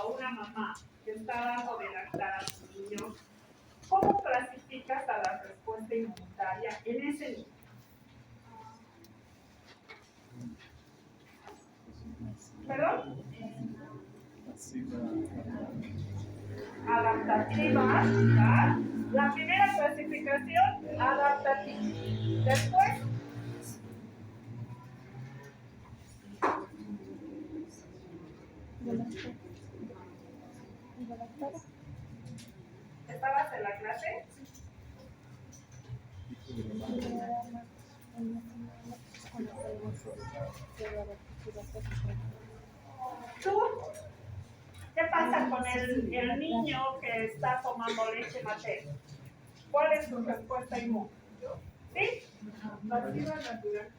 o una mamá que está dando de lactar a su niño, ¿cómo clasificas a la respuesta inmunitaria en ese niño? ¿Perdón? Adaptativa, ¿verdad? La primera clasificación, adaptativa. Después, ¿estabas en la clase? ¿Tú? ¿Qué pasa con el niño que está tomando leche materna? ¿Cuál es su respuesta inmune? ¿Sí? Pasiva natural.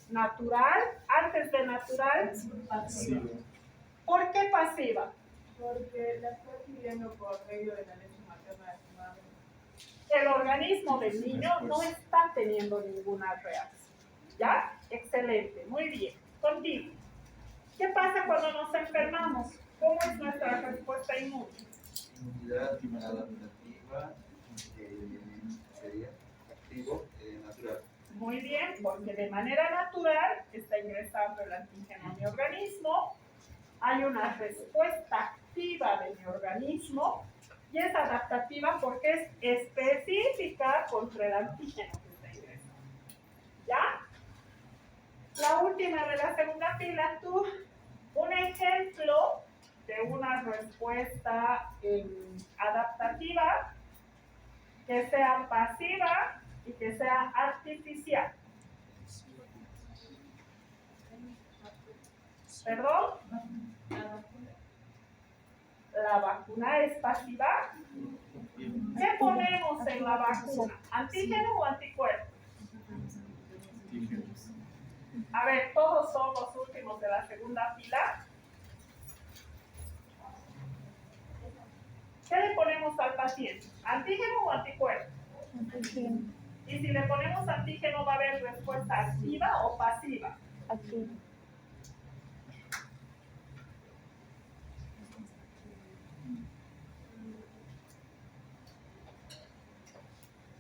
Natural, antes de natural. Pasiva. ¿Por qué pasiva? Porque la está adquiriendo por medio de la leche materna de su madre. El organismo del niño no está teniendo ninguna reacción. ¿Ya? Excelente, muy bien. Contigo. ¿Qué pasa cuando nos enfermamos? ¿Cómo es nuestra respuesta inmune? Inmunidad adaptativa sería activo natural. Muy bien, porque de manera natural está ingresando el antígeno a mi organismo, hay una respuesta activa de mi organismo y es adaptativa porque es específica contra el antígeno que está ingresando. ¿Ya? La última de la segunda fila, tú, un ejemplo de una respuesta adaptativa que sea pasiva y que sea artificial. ¿Perdón? La vacuna es pasiva. ¿Qué ponemos en la vacuna? ¿Antígeno o anticuerpo? A ver, todos son los últimos de la segunda fila. ¿Qué le ponemos al paciente? ¿Antígeno o anticuerpo? Antígeno. Y si le ponemos antígeno, ¿va a haber respuesta activa o pasiva? Activo.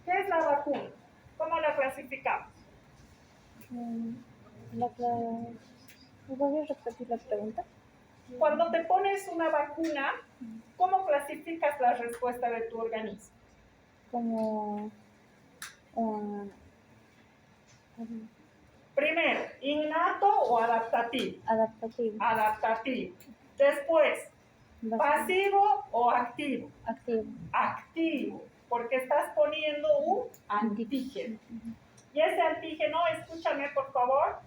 ¿Qué es la vacuna? ¿Cómo la clasificamos? ¿Me podrías repetir la pregunta? Cuando te pones una vacuna, ¿cómo clasificas la respuesta de tu organismo? Como Primero, ¿innato o adaptativo? adaptativo. Adaptativo. Después, ¿pasivo o activo? Activo. Activo, porque estás poniendo un antígeno. Y ese antígeno, escúchame por favor,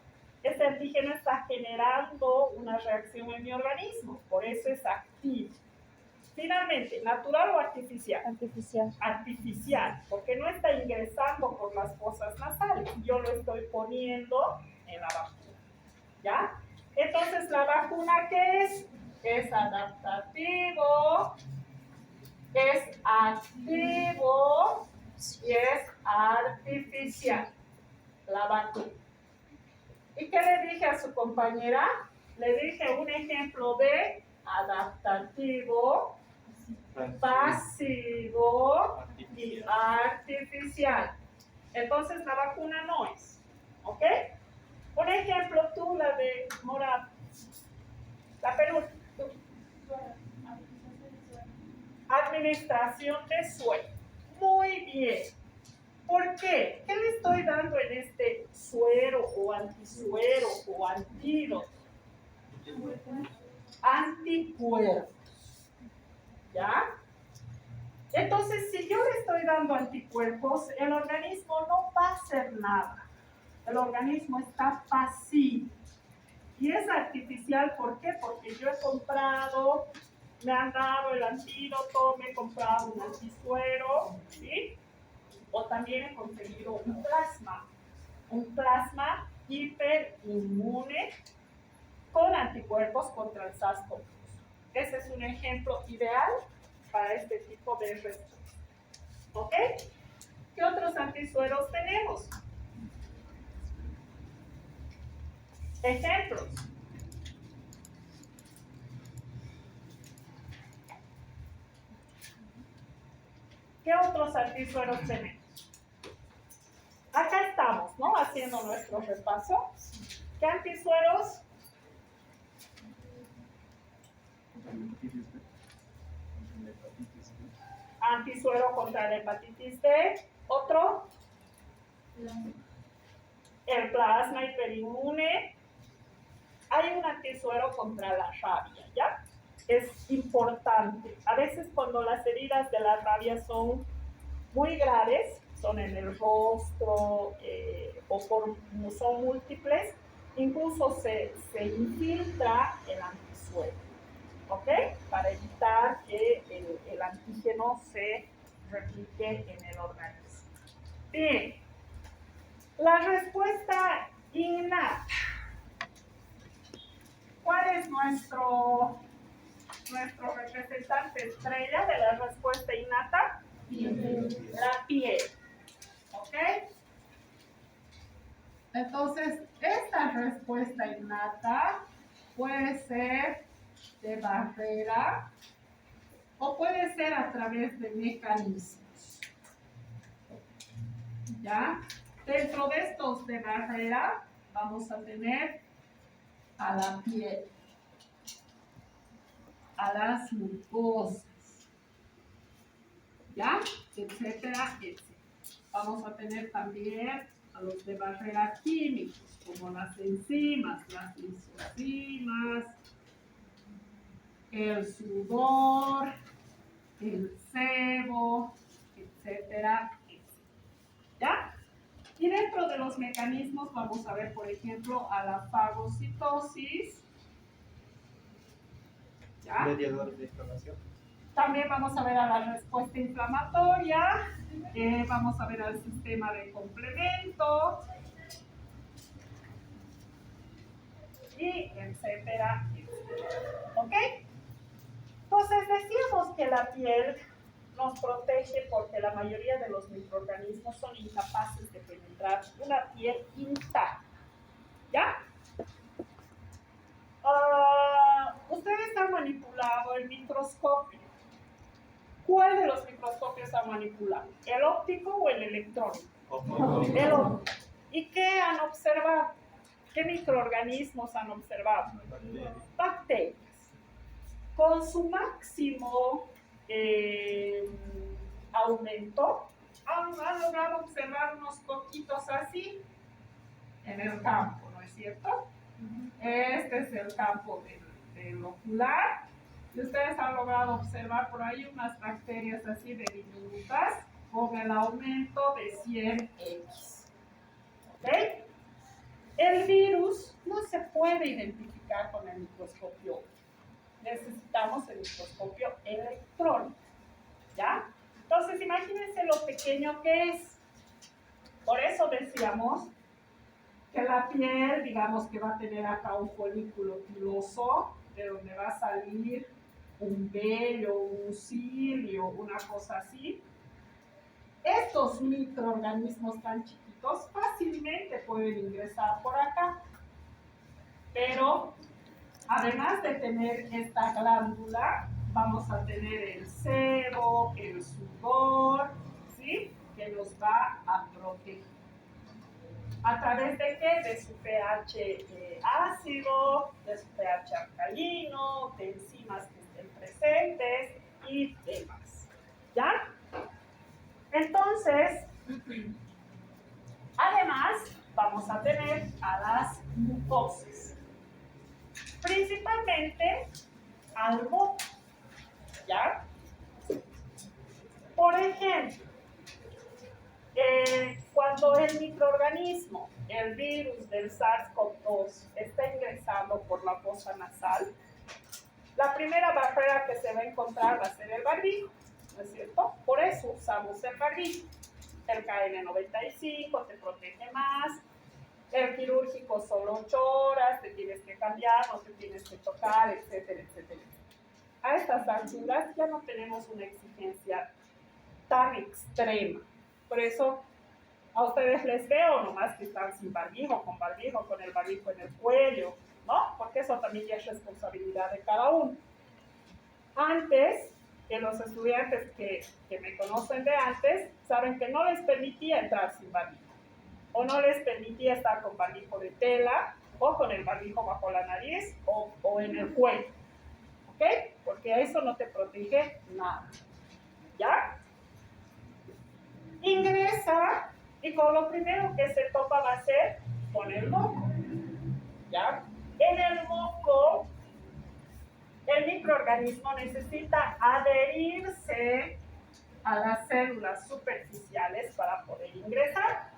ese antígeno está generando una reacción en mi organismo, por eso es activo. Finalmente, ¿natural o artificial? Artificial. Artificial, porque no está ingresando por las fosas nasales, yo lo estoy poniendo en la vacuna, ¿ya? Entonces, ¿la vacuna qué es? Es adaptativo, es activo y es artificial, la vacuna. ¿Y qué le dije a su compañera? Le dije un ejemplo de adaptativo, pasivo y artificial. Entonces la vacuna no es, ¿ok? Un ejemplo tú, la de morado. La penúltima. Administración de suero. Muy bien. ¿Por qué? ¿Qué le estoy dando en este suero o antisuero o antídoto? Anticuerpos. ¿Ya? Entonces, si yo le estoy dando anticuerpos, el organismo no va a hacer nada. El organismo está pasivo. Y es artificial, ¿por qué? Porque yo he comprado, me han dado el antídoto, me he comprado un antisuero, ¿sí? O también he conseguido un plasma hiperinmune con anticuerpos contra el SARS-CoV-2. Ese es un ejemplo ideal para este tipo de respuesta. ¿Ok? ¿Qué otros antisueros tenemos? Ejemplos. ¿Qué otros antisueros tenemos? Acá estamos, ¿no? Haciendo nuestro repaso. ¿Qué antisueros? Antisuero contra la hepatitis B. ¿Otro? El plasma hiperinmune. Hay un antisuero contra la rabia, ¿ya? Es importante. A veces cuando las heridas de la rabia son muy graves, son en el rostro son múltiples, incluso se infiltra el antisuero, ¿ok? Para evitar que el antígeno se replique en el organismo. Bien, la respuesta innata. ¿Cuál es nuestro representante estrella de la respuesta innata? La piel. ¿Ok? Entonces, esta respuesta innata puede ser de barrera o puede ser a través de mecanismos. ¿Ya? Dentro de estos de barrera vamos a tener a la piel, a las mucosas, ¿ya? Etcétera, etcétera. Vamos a tener también a los de barrera químicos, como las enzimas, las lisozimas, el sudor, el sebo, etcétera, etcétera. ¿Ya? Y dentro de los mecanismos vamos a ver, por ejemplo, a la fagocitosis. ¿Ya? Mediadores de inflamación. También vamos a ver a la respuesta inflamatoria, vamos a ver al sistema de complemento, y etcétera, etcétera. ¿Ok? Entonces decíamos que la piel nos protege porque la mayoría de los microorganismos son incapaces de penetrar una piel intacta. ¿Ya? Ustedes han manipulado el microscopio. ¿Cuál de los microscopios han manipulado? ¿El óptico o el electrónico? El óptico. ¿Y qué han observado? ¿Qué microorganismos han observado? Bacterias. Con su máximo aumento, han logrado observar unos poquitos así en el campo, ¿no es cierto? Este es el campo del ocular. Y ustedes han logrado observar por ahí unas bacterias así de diminutas con el aumento de 100x. ¿Ok? El virus no se puede identificar con el microscopio. Necesitamos el microscopio electrónico. ¿Ya? Entonces, imagínense lo pequeño que es. Por eso decíamos que la piel, digamos que va a tener acá un folículo piloso, de donde va a salir un vello, un cilio, una cosa así. Estos microorganismos tan chiquitos fácilmente pueden ingresar por acá, pero además de tener esta glándula, vamos a tener el sebo, el sudor, ¿sí? Que nos va a proteger. ¿A través de qué? De su pH ácido, de su pH alcalino, de enzimas que estén presentes y demás. ¿Ya? Entonces, además, vamos a tener a las mucosas. Principalmente al moco. ¿Ya? Por ejemplo, cuando el microorganismo, el virus del SARS-CoV-2 está ingresando por la fosa nasal, la primera barrera que se va a encontrar va a ser el barbijo, ¿no es cierto? Por eso usamos el barbijo. El KN95 te protege más, el quirúrgico solo 8 horas, te tienes que cambiar, no te tienes que tocar, etcétera, etcétera. A estas alturas ya no tenemos una exigencia tan extrema. Por eso a ustedes les veo nomás que están sin barbijo, con el barbijo en el cuello, ¿no? Porque eso también ya es responsabilidad de cada uno. Antes que los estudiantes que me conocen de antes saben que no les permitía entrar sin barbijo, o no les permitía estar con barbijo de tela, o con el barbijo bajo la nariz, o en el cuello, ¿ok? Porque eso no te protege nada, ¿ya? Ingresa y con lo primero que se topa va a ser con el moco, ¿ya? En el moco, el microorganismo necesita adherirse a las células superficiales para poder ingresar,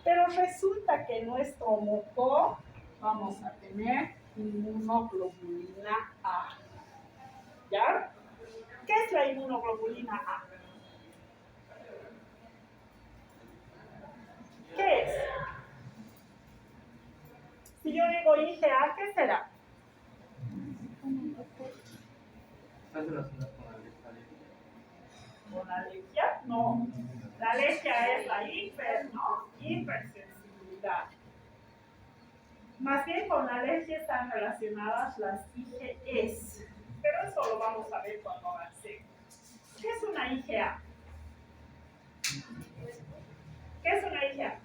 pero resulta que en nuestro moco vamos a tener inmunoglobulina A, ¿ya? ¿Qué es la inmunoglobulina A? ¿Qué es? Si yo digo IgA, ¿qué será? ¿Estás relacionado con la alergia? ¿Con la alergia? No. La alergia es la hipersensibilidad. Más bien con la alergia están relacionadas las IgEs. Pero eso lo vamos a ver cuando avancemos. ¿Qué es una IgA? ¿Qué es una IgA?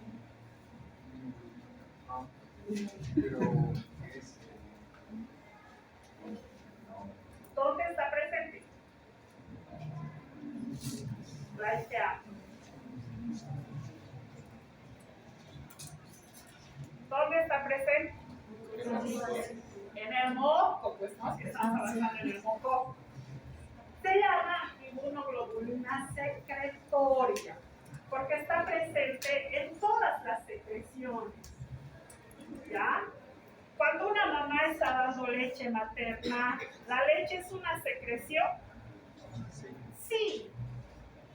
Pero es. ¿Dónde está presente? La IgA. ¿Dónde está presente? En el moco, pues no, si estamos trabajando en el moco. Se llama inmunoglobulina secretoria, porque está presente en todas las secreciones, ¿ya? Cuando una mamá está dando leche materna, ¿la leche es una secreción? Sí.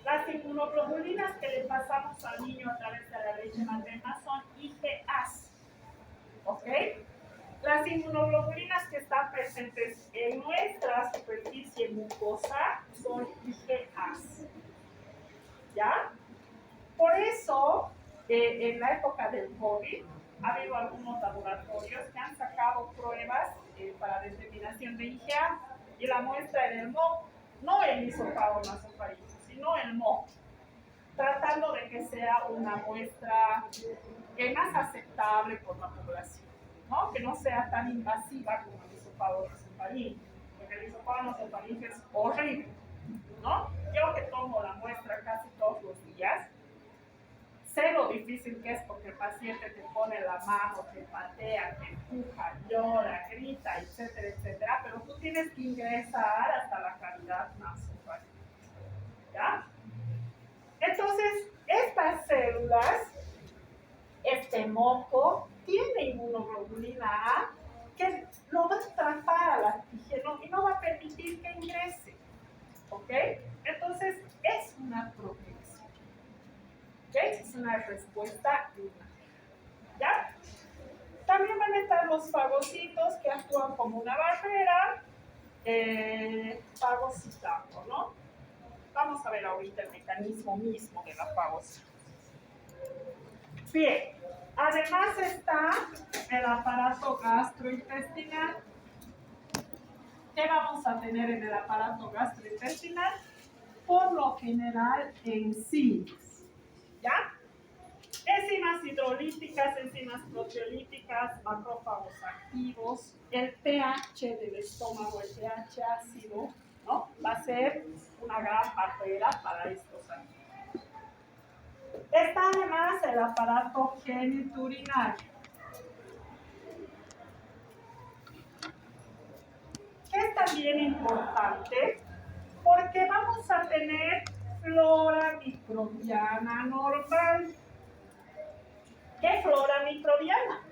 Las inmunoglobulinas que le pasamos al niño a través de la leche materna son IgAs, ¿ok? Las inmunoglobulinas que están presentes en nuestra superficie mucosa son IgAs, ¿ya? Por eso, en la época del COVID, ha habido algunos laboratorios que han sacado pruebas para determinación de IgA, y la muestra en el moco, no el hisopado nasofaríngeo, sino el moco, tratando de que sea una muestra más aceptable por la población, ¿no? Que no sea tan invasiva como el hisopado nasofaríngeo, porque el hisopado nasofaríngeo es horrible, ¿no? Yo que tomo la muestra casi todos los días, sé lo difícil que es porque el paciente te pone la mano, te patea, te empuja, llora, grita, etcétera, etcétera, pero tú tienes que ingresar hasta la cavidad nasofaríngea, ¿ya? Entonces, estas células, este moco, tiene inmunoglobulina A que lo va a atrapar al antígeno y no va a permitir que ingrese, ¿ok? Entonces, es una protección. ¿Okay? Es una respuesta inmune, ¿ya? También van a estar los fagocitos que actúan como una barrera fagocitando, ¿no? Vamos a ver ahorita el mecanismo mismo de la fagocitosis. Bien, además está el aparato gastrointestinal. ¿Qué vamos a tener en el aparato gastrointestinal? Por lo general, enzimas. ¿Ya? Enzimas hidrolíticas, enzimas proteolíticas, macrófagos activos, el pH del estómago, el pH ácido, ¿no? Va a ser una gran barrera para estos alimentos. Está además el aparato genitourinario. Que es también importante porque vamos a tener flora microbiana normal. ¿Qué flora microbiana?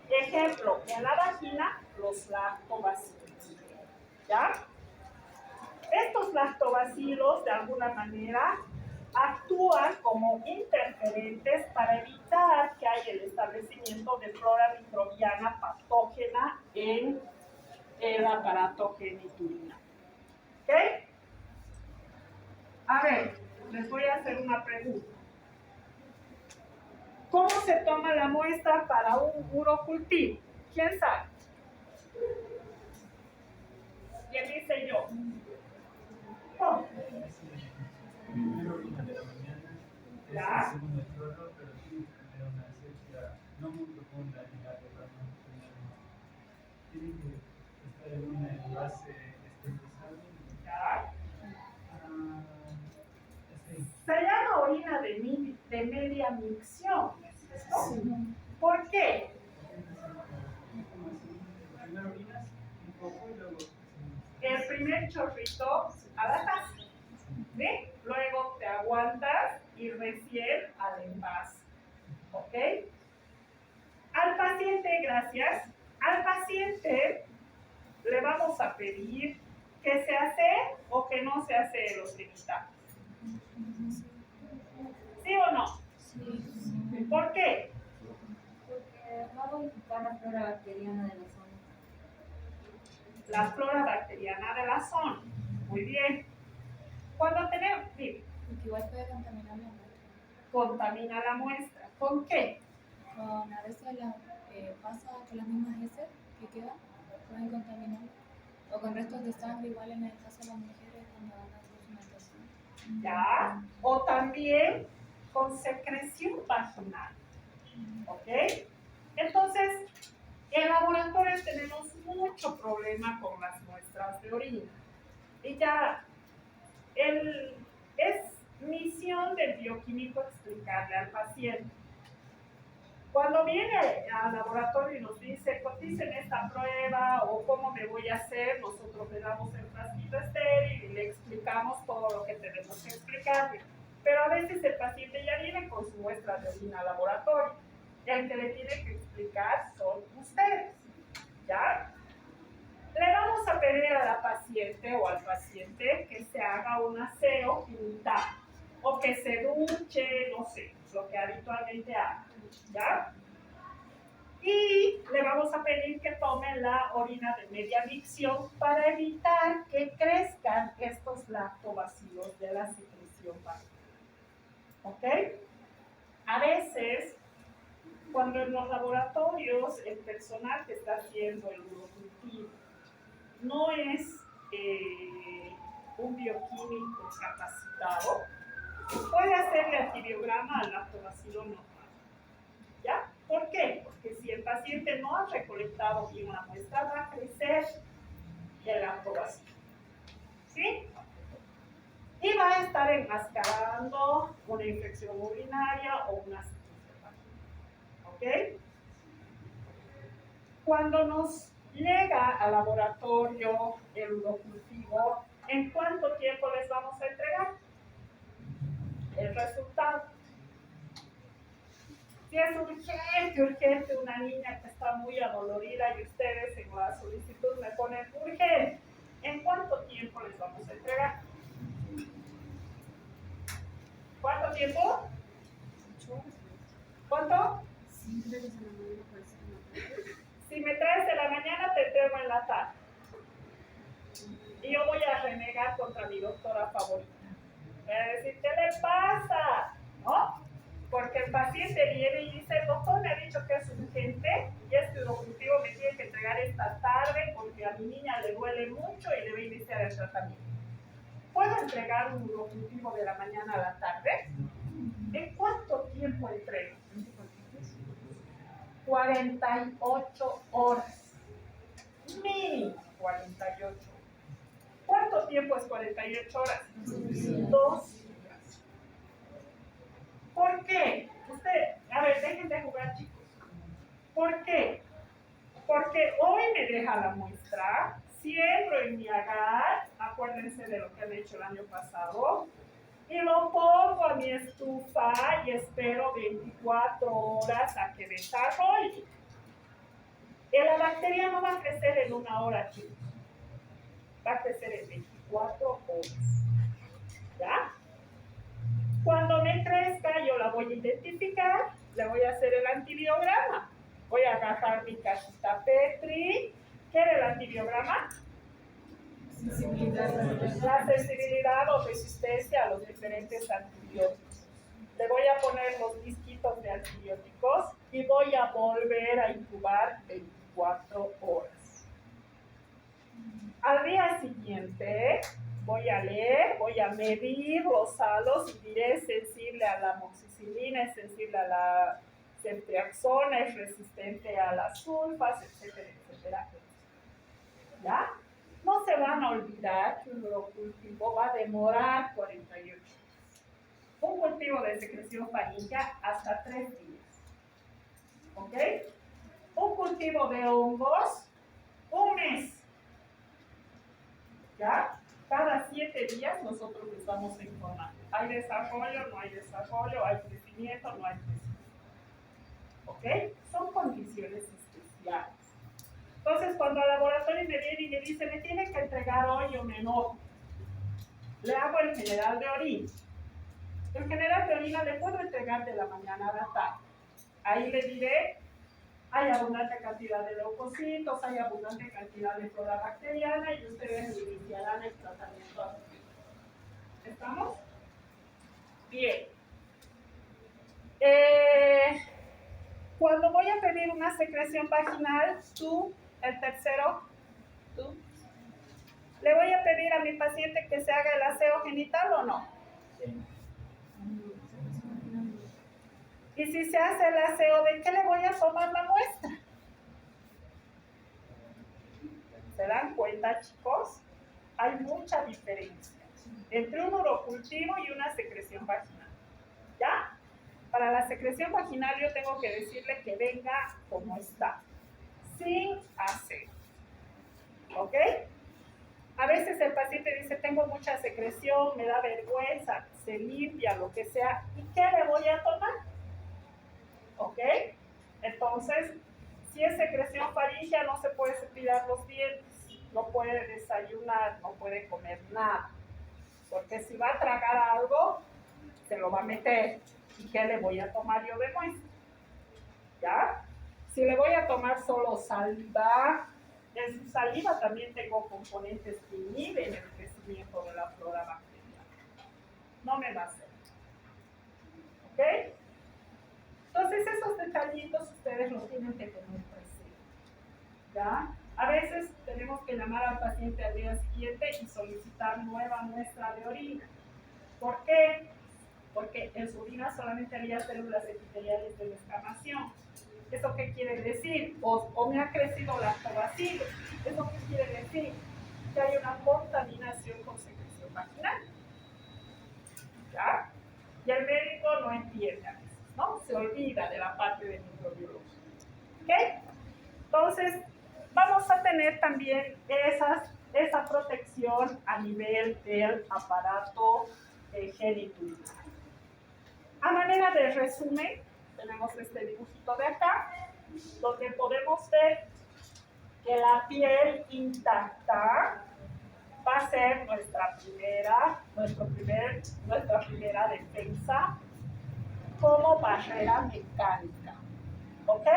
Ejemplo, en la vagina, los lactobacilos, ¿ya? Estos lactobacilos, de alguna manera, actúan como interferentes para evitar que haya el establecimiento de flora microbiana patógena en el aparato genitourinario. ¿Ok? A ver, les voy a hacer una pregunta. ¿Cómo se toma la muestra para un urocultivo? ¿Quién sabe? ¿Quién dice yo? ¿Cómo? ¿Ya? Según el protocolo, pero tiene que tener una asepsia no muy profunda ni la tiene que estar en un envase esterilizado. ¿Ya? Sí. Se llama orina de media micción. ¿Es esto? ¿Por qué? Primero orinas un poco y luego. El primer chorrito a la taza. ¿Sí? Luego te aguantas y recién al envase. ¿Ok? Al paciente, gracias. Al paciente le vamos a pedir que se hace o que no se hace los genitales. ¿Sí o no? Sí. ¿Por qué? Porque va a modificar la flora bacteriana de la zona. La flora bacteriana de la zona. Muy bien. Cuando tenemos, sí, Porque igual puede contaminar la muestra. contamina la muestra. ¿Con qué? Con a veces pasa con las mismas heces que quedan, pueden contaminar. O con restos de sangre, igual en el caso de las mujeres cuando van a hacer su natación. ¿Ya? O también con secreción vaginal. ¿Ok? Entonces, en laboratorio tenemos mucho problema con las muestras de orina. Y ya, es misión del bioquímico explicarle al paciente. Cuando viene al laboratorio y nos dice, coticen esta prueba o cómo me voy a hacer, nosotros le damos el frasquito estéril y le explicamos todo lo que tenemos que explicarle. Pero a veces el paciente ya viene con su muestra de orina al laboratorio. Y el que le tiene que explicar son ustedes. ¿Ya? Le vamos a pedir a la paciente o al paciente que se haga un aseo genital o que se duche, no sé, lo que habitualmente haga. ¿Ya? Y le vamos a pedir que tome la orina de media micción para evitar que crezcan estos lactobacilos de la secreción vaginal. ¿Ok? A veces, cuando en los laboratorios el personal que está haciendo el urocultivo no es un bioquímico capacitado, puede hacerle antibiograma al lactobacilo normal. ¿Ya? ¿Por qué? Porque si el paciente no ha recolectado bien una muestra, va a crecer el lactobacilo. ¿Sí? Y va a estar enmascarando una infección urinaria o una ¿ok? Cuando nos llega al laboratorio el urocultivo, ¿en cuánto tiempo les vamos a entregar el resultado? Si es urgente, una niña que está muy adolorida y ustedes en la solicitud me ponen urgente, ¿en cuánto tiempo les vamos a entregar? ¿Cuánto tiempo? ¿Cuánto? Si me traes de la mañana, te entrego en la tarde. Y yo voy a renegar contra mi doctora favorita. Voy a decir, ¿qué le pasa? ¿No? Porque el paciente viene y dice, el doctor me ha dicho que es urgente y este urocultivo me tiene que entregar esta tarde porque a mi niña le duele mucho y le voy a iniciar el tratamiento. ¿Puedo entregar un urocultivo de la mañana a la tarde? ¿En cuánto tiempo entrego? 48 horas. Mínimo 48. ¿Cuánto tiempo es 48 horas? 2 días. ¿Por qué? A ver, dejen de jugar, chicos. ¿Por qué? Porque hoy me deja la muestra, siembro en mi agar, acuérdense de lo que han hecho el año pasado, y lo pongo a mi estufa y espero 24 horas a que desarrolle. Y la bacteria no va a crecer en 1 hora, chicos. Va a crecer en 24 horas. ¿Ya? Cuando me crezca, yo la voy a identificar, le voy a hacer el antibiograma. Voy a agarrar mi cajita Petri. ¿Quiere el antibiograma? La sensibilidad o resistencia a los diferentes antibióticos. Le voy a poner los disquitos de antibióticos y voy a volver a incubar 24 horas. Al día siguiente voy a leer, voy a medir los halos y diré es sensible a la amoxicilina, es sensible a la ceftriaxona, es resistente a las sulfas, etcétera, etcétera. ¿Ya? No se van a olvidar que un urocultivo va a demorar 48 días. Un cultivo de secreción faríngea hasta 3 días. ¿Ok? Un cultivo de hongos, 1 mes. ¿Ya? Cada 7 días nosotros les vamos a informar. ¿Hay desarrollo? ¿No hay desarrollo? ¿Hay crecimiento? ¿No hay crecimiento? ¿Ok? Son condiciones especiales. Entonces, cuando al laboratorio me viene y me dice, me tiene que entregar hoy, yo me enojo. Le hago el general de orina. El general de orina le puedo entregar de la mañana a la tarde. Ahí le diré, hay abundante cantidad de leucocitos, hay abundante cantidad de flora bacteriana y ustedes iniciarán el tratamiento. ¿Estamos? Bien. Cuando voy a pedir una secreción vaginal, el tercero, ¿le voy a pedir a mi paciente que se haga el aseo genital o no? Sí. Y si se hace el aseo, ¿de qué le voy a tomar la muestra? ¿Se dan cuenta, chicos? Hay mucha diferencia entre un urocultivo y una secreción vaginal. ¿Ya? Para la secreción vaginal yo tengo que decirle que venga como está, sin aseo. ¿Ok? A veces el paciente dice, tengo mucha secreción, me da vergüenza, se limpia, lo que sea. ¿Y qué le voy a tomar? ¿Ok? Entonces, si es secreción faríngea, no se puede cepillar los dientes, no puede desayunar, no puede comer nada. Porque si va a tragar algo, se lo va a meter. ¿Y qué le voy a tomar yo de muestra? ¿Ya? Si le voy a tomar solo saliva, en su saliva también tengo componentes que inhiben el crecimiento de la flora bacteriana. No me va a hacer. ¿Ok? Entonces esos detallitos ustedes los tienen que tener presente. ¿Ya? A veces tenemos que llamar al paciente al día siguiente y solicitar nueva muestra de orina. ¿Por qué? Porque en su orina solamente había células epiteliales de descamación. ¿Eso qué quiere decir? O me ha crecido lactobacillus. ¿Eso qué quiere decir? Que hay una contaminación con secreción vaginal. ¿Ya? Y el médico no entiende a veces, ¿no? Se olvida de la parte de microbiología. ¿Ok? Entonces, vamos a tener también esa protección a nivel del aparato genitourinario. A manera de resumen, tenemos este dibujito de acá, donde podemos ver que la piel intacta va a ser nuestra primera defensa como barrera mecánica. ¿Ok?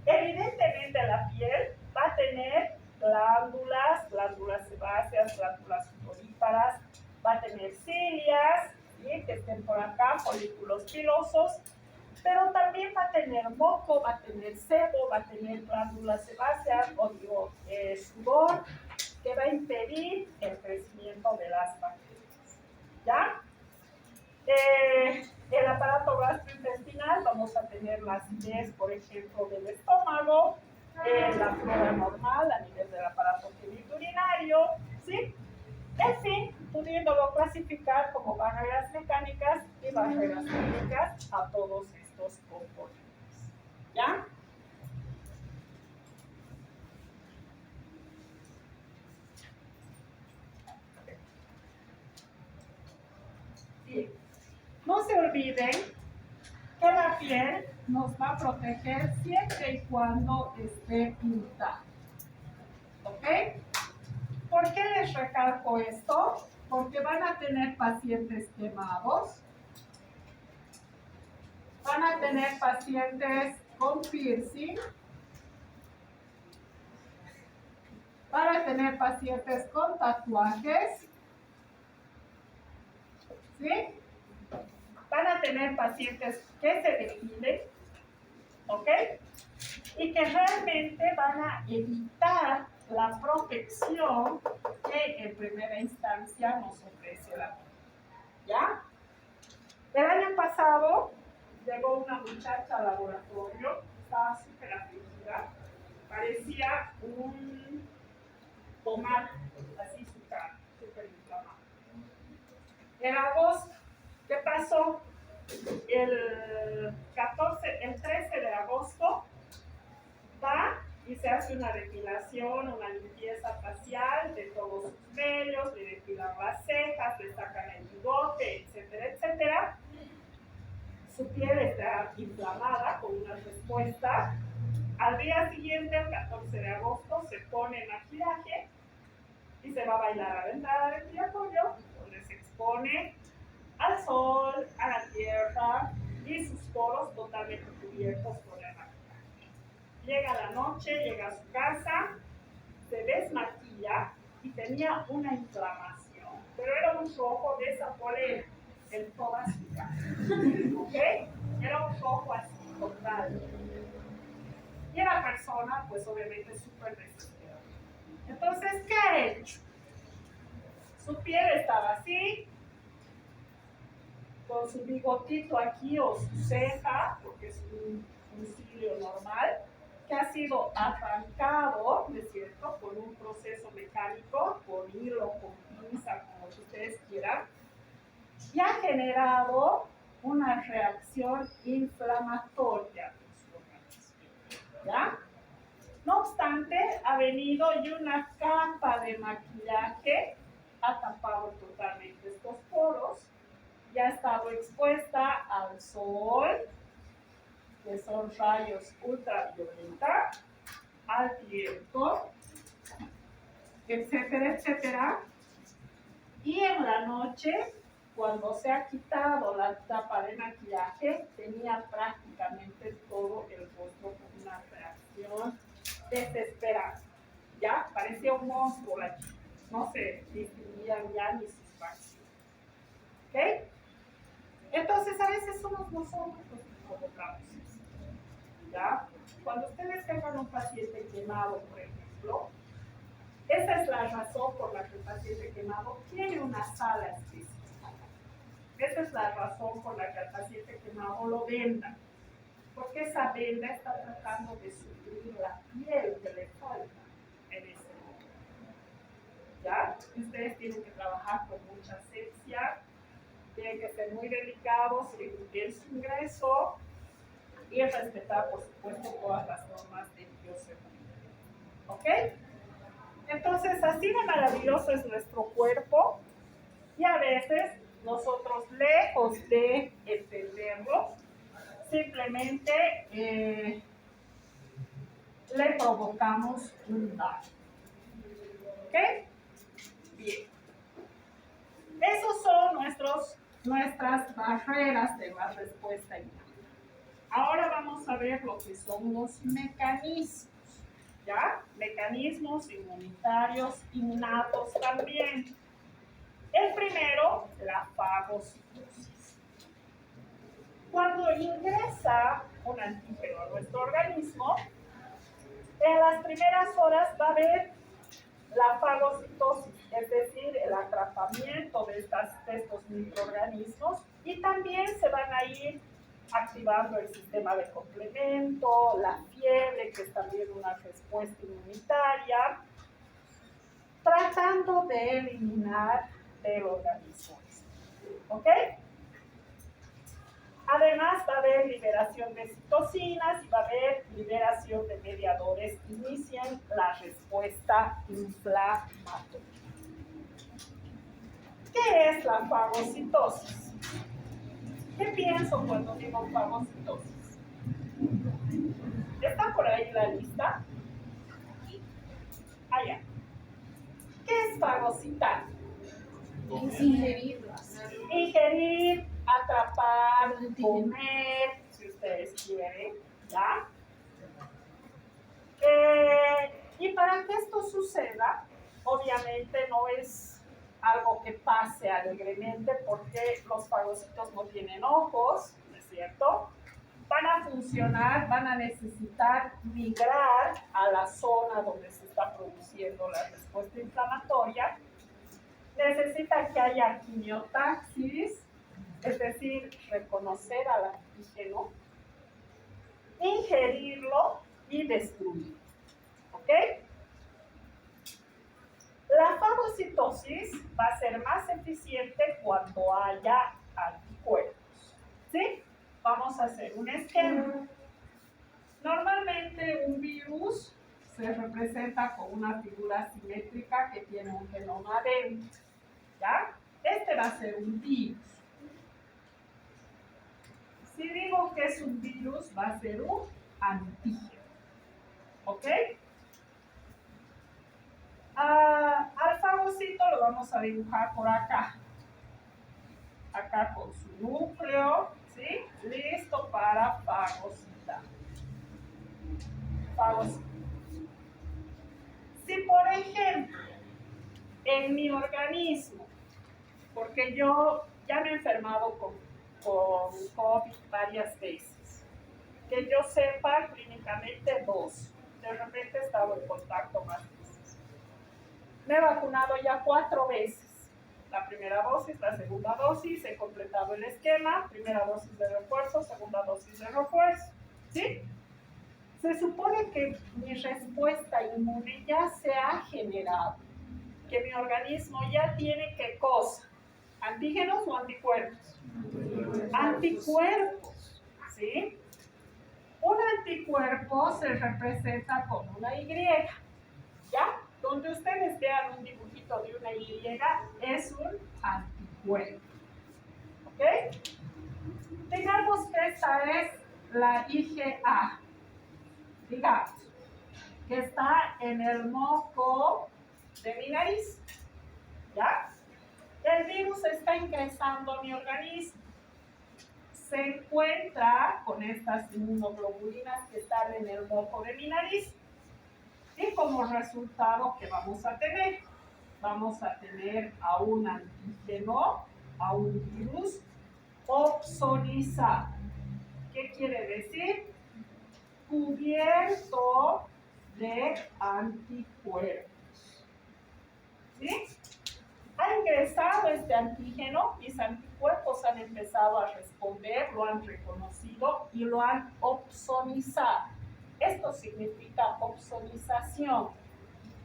Evidentemente la piel va a tener glándulas sebáceas, glándulas sudoríparas, va a tener cilias, ¿sí? Que estén por acá, folículos pilosos, pero también va a tener moco, va a tener sebo, va a tener glándulas sebáceas, sudor, que va a impedir el crecimiento de las bacterias. ¿Ya? El aparato gastrointestinal, vamos a tener la acidez, por ejemplo, del estómago, la flora normal a nivel del aparato genitourinario, ¿sí? En fin, pudiéndolo clasificar como barreras mecánicas y barreras químicas a todos estos componentes. ¿Ya? Bien. No se olviden que la piel nos va a proteger siempre y cuando esté intacta. ¿Ok? ¿Por qué les recalco esto? Porque van a tener pacientes quemados, van a tener pacientes con piercing, van a tener pacientes con tatuajes, ¿sí? Van a tener pacientes que se depilen, ¿ok? Y que realmente van a evitar la protección que en primera instancia nos ofrece la vida. ¿Ya? El año pasado llegó una muchacha al laboratorio, estaba súper afligida, parecía un tomate, así su cara, súper inflamada. En agosto, ¿qué pasó? El 13 de agosto va y se hace una depilación, una limpieza facial de todos sus vellos, le depilan las cejas, le sacan el bigote, etcétera, etcétera. Su piel está inflamada con una respuesta. Al día siguiente, el 14 de agosto, se pone maquillaje y se va a bailar a la entrada del Piacoyo, donde se expone al sol, a la tierra y sus poros totalmente cubiertos por el maquillaje. Llega la noche, llega a su casa, se desmaquilla y tenía una inflamación, pero era un rojo de esa pole en toda su cara, ¿ok? Era un rojo así, total. Y la persona, pues obviamente súper desesperada. Entonces, ¿qué ha hecho? Su piel estaba así, con su bigotito aquí o su ceja, porque es un cilio normal, que ha sido arrancado, ¿no es cierto?, por un proceso mecánico, con hilo, con pinza, como ustedes quieran, y ha generado una reacción inflamatoria en su organismo, ¿ya? No obstante, ha venido y una capa de maquillaje ha tapado totalmente estos poros, y ha estado expuesta al sol, que son rayos ultravioleta, al viento, etcétera, etcétera. Y en la noche, cuando se ha quitado la tapa de maquillaje, tenía prácticamente todo el rostro con una reacción desesperada. Ya parecía un monstruo aquí. No se distinguían ya ni sus facciones. ¿Ok? Entonces, a veces somos nosotros los que provocamos eso. ¿Ya? Cuando ustedes tengan un paciente quemado, por ejemplo, esa es la razón por la que el paciente quemado tiene una sala específica. Esa es la razón por la que al paciente quemado lo vendan. Porque esa venda está tratando de suplir la piel que le falta en ese momento. ¿Ya? Ustedes tienen que trabajar con mucha asepsia, tienen que ser muy delicados en su ingreso y respetar, por supuesto, todas las normas de bioseguridad. ¿Ok? Entonces, así de maravilloso es nuestro cuerpo y a veces nosotros, lejos de entenderlo, simplemente le provocamos un daño. ¿Ok? Bien. Esos son nuestras barreras de la respuesta inmune. Ahora vamos a ver lo que son los mecanismos, ¿ya? Mecanismos inmunitarios innatos también. El primero, la fagocitosis. Cuando ingresa un antígeno a nuestro organismo, en las primeras horas va a haber la fagocitosis, es decir, el atrapamiento de estos microorganismos, y también se van a ir activando el sistema de complemento, la fiebre, que es también una respuesta inmunitaria, tratando de eliminar del organismo. ¿Ok? Además va a haber liberación de citocinas y va a haber liberación de mediadores que inician la respuesta inflamatoria. ¿Qué es la fagocitosis? ¿Qué pienso cuando digo fagocitosis? ¿Está por ahí la lista? Allá. ¿Qué es fagocitar? Ingerir, atrapar, comer, si ustedes quieren, ¿ya? Y para que esto suceda, obviamente no es algo que pase alegremente, porque los fagocitos no tienen ojos, ¿no es cierto? van a funcionar, van a necesitar migrar a la zona donde se está produciendo la respuesta inflamatoria. Necesita que haya quimiotaxis, es decir, reconocer al antígeno, ingerirlo y destruirlo. ¿Ok? La fagocitosis va a ser más eficiente cuando haya anticuerpos. ¿Sí? Vamos a hacer un esquema. Normalmente un virus se representa con una figura simétrica que tiene un genoma dentro. ¿Ya? Este va a ser un virus. Si digo que es un virus, va a ser un antígeno. ¿Ok? Al fagocito lo vamos a dibujar por acá. Acá con su núcleo, ¿sí? Listo para fagocitar. Fagocitar. Si por ejemplo, en mi organismo, porque yo ya me he enfermado con COVID varias veces, que yo sepa clínicamente 2, de repente he estado en contacto más veces. Me he vacunado ya 4 veces. La primera dosis, la segunda dosis, he completado el esquema, primera dosis de refuerzo, segunda dosis de refuerzo, ¿sí? Se supone que mi respuesta inmune ya se ha generado, que mi organismo ya tiene ¿qué cosa? ¿Antígenos o anticuerpos? Anticuerpos, ¿sí? Un anticuerpo se representa con una Y, ¿ya? Donde ustedes vean un dibujito de una Y, es un anticuerpo. ¿Ok? Digamos que esta es la IgA. Digamos que está en el moco de mi nariz. ¿Ya? El virus está ingresando a mi organismo. Se encuentra con estas inmunoglobulinas que están en el moco de mi nariz. Y como resultado, ¿qué vamos a tener? Vamos a tener a un antígeno, a un virus opsonizado. ¿Qué quiere decir? Cubierto de anticuerpos. ¿Sí? Ha ingresado este antígeno, mis anticuerpos han empezado a responder, lo han reconocido y lo han opsonizado. Esto significa opsonización.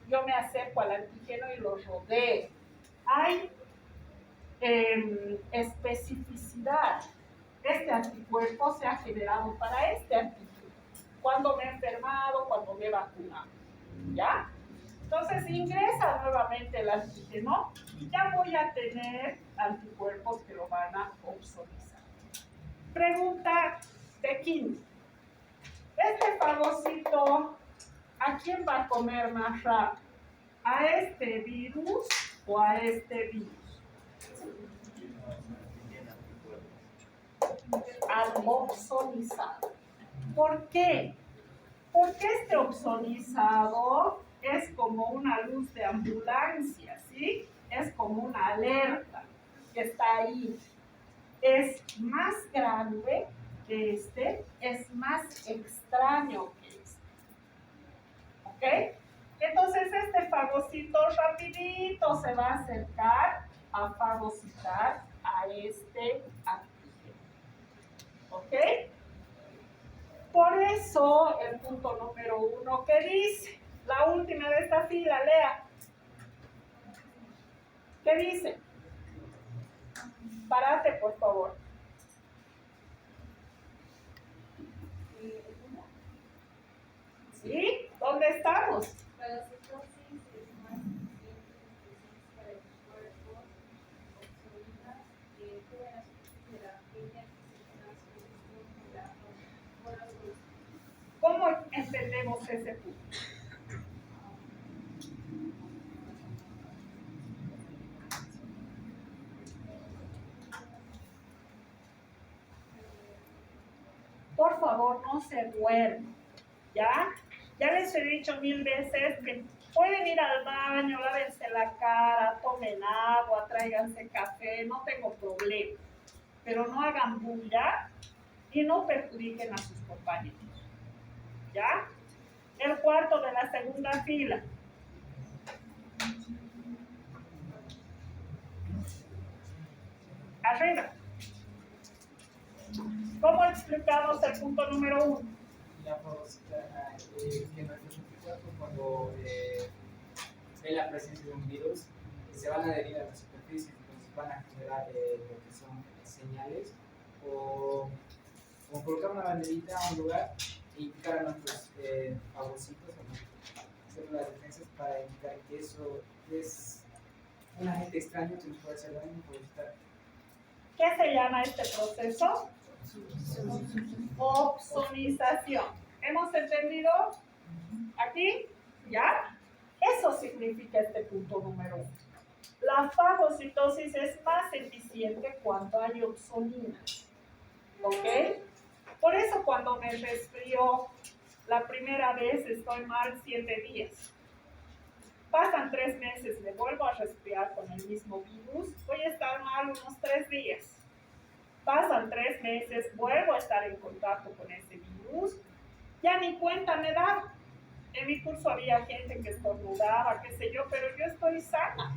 Yo me acerco al antígeno y lo rodeo. Hay especificidad. Este anticuerpo se ha generado para este antígeno. Cuando me he enfermado, cuando me he vacunado. ¿Ya? Entonces ingresa nuevamente el antígeno y ya voy a tener anticuerpos que lo van a opsonizar. Pregunta de química. Este fagocito, ¿a quién va a comer más rápido? ¿A este virus o a este virus? Al opsonizado. ¿Por qué? Porque este opsonizado es como una luz de ambulancia, ¿sí? Es como una alerta que está ahí. Es más grande que este, es más extraño que este. ¿Ok? Entonces este fagocito rapidito se va a acercar a fagocitar a este antígeno. ¿Ok? Por eso el punto número 1 que dice, la última de esta fila, lea. ¿Qué dice? Párate, por favor. ¿Sí? ¿Dónde estamos? Fagocitosis es más eficiente para el cuerpo, obsolinas, que pueden asociarse a la pequeña ¿Cómo entendemos ese punto? Por favor, no se duerman, ¿ya? Ya les he dicho 1000 veces que pueden ir al baño, lávense la cara, tomen agua, tráiganse café, no tengo problema. Pero no hagan bulla y no perjudiquen a sus compañeros. ¿Ya? El cuarto de la segunda fila. Arriba. ¿Cómo explicamos el punto número 1? La fagocita, que nuestros anticuerpos cuando ven la presencia de un virus se van a adherir a la superficie, entonces van a generar lo que son señales o colocar una banderita a un lugar e indicar a nuestros fagocitos o células de defensas para indicar que eso es un agente extraño que nos puede hacer daño o estar. ¿Qué se llama este proceso? Opsonización. ¿Hemos entendido? ¿Aquí? ¿Ya? Eso significa este punto número 1. La fagocitosis es más eficiente cuando hay opsonina. ¿Ok? Por eso cuando me resfrió la primera vez estoy mal 7 días. Pasan 3 meses, me vuelvo a resfriar con el mismo virus, voy a estar mal unos 3 días. Pasan 3 meses, vuelvo a estar en contacto con ese virus, ya ni cuenta me da. En mi curso había gente que estornudaba, qué sé yo, pero yo estoy sana.